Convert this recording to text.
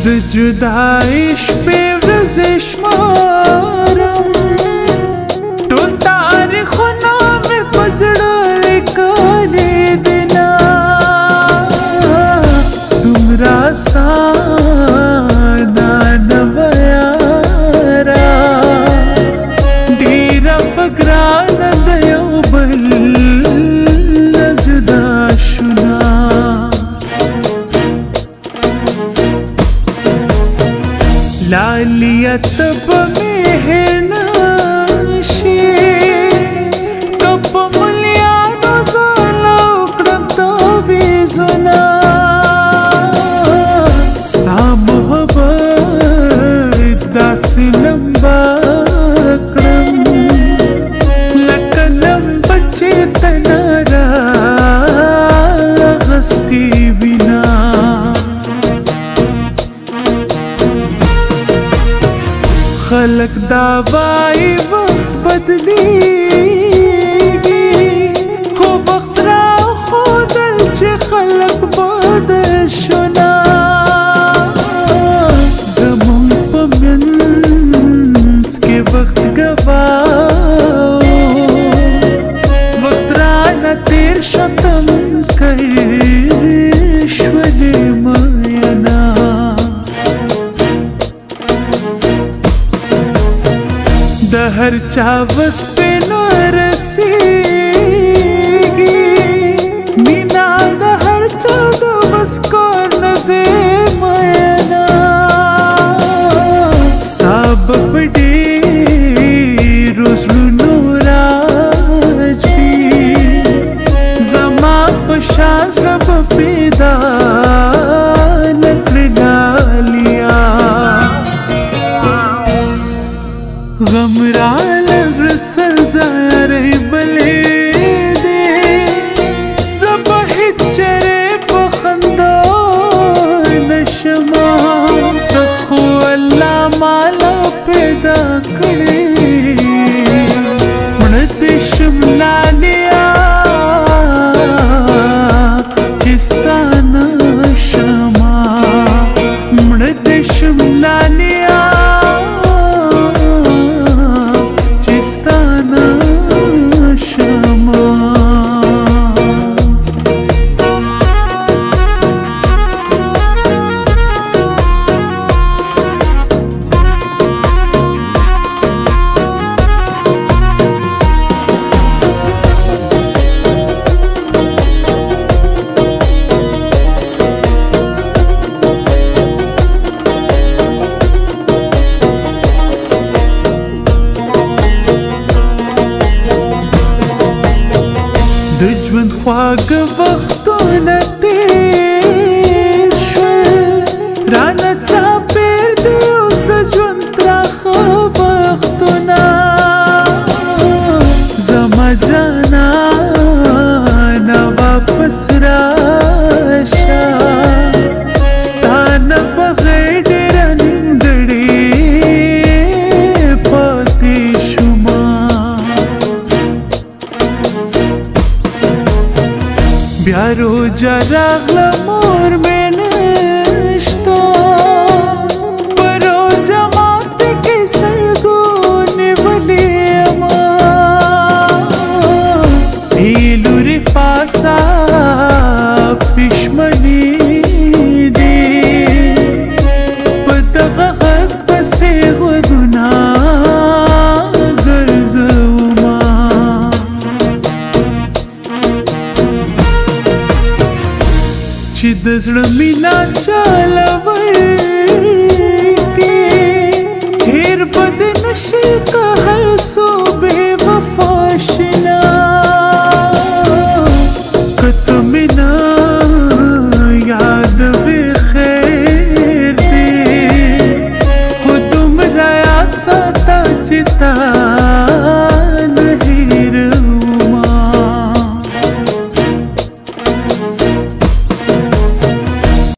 د جدای شپې ورځې شمارم ټول تاریخونه مې په زړه لیکلي دي نه دومره اسانه نه وه یاره ډېره په ګرانه د یو بل نه جدا شونا लालिया तब में है नशी तब मुलिया रोज़ाना उकड़म तो भी ज़ुना स्ता मोहब्बत दासी लंबा क्रम लकलम बच्चे तनारा हस्ती बिना खलक दावाई वक्त बदलेगी हो वक्त रा खुदल चे खलक बदल शुना ज़मून पमिन्स के वक्त गवाओ वक्त रा न तेर शतम कैश्वले मायना दहर चावस पे न रसेगी मीना दहर चावस को न दे मयना स्ताब बड़े रोज़लू नूराज भी जमा पशाज रब पैदा नकला लिया गमराल सल्ज़ारे बले दे सब हिचरे पखंदो नशमा तखो अल्लाह माला पैदा करे मणते शिमला लिया चिस्ताना शमा मणते शिमला लिया चिस्ताना शमा د ژوند خواږه وختونه تېر شول رانه چاپېر دي اوس د ژوند تراخه وختونه زما جانانه واپس راشه ستا نه بغیر ډېره نیمګړې پاتې شومه بیا روجا راغله مور مې نشته په روجا ماته کې سلګو نیولې یمه ای لورې پاسه پښمنې دي په دغه غږ پسې غوږونه ګرځومه چې د زړه مینا چاله ورکې هېر به دې نشي کهل سو بې وفا شنا که ته مې نه یادوې خیر دې خو دومره یاد ساته چې تا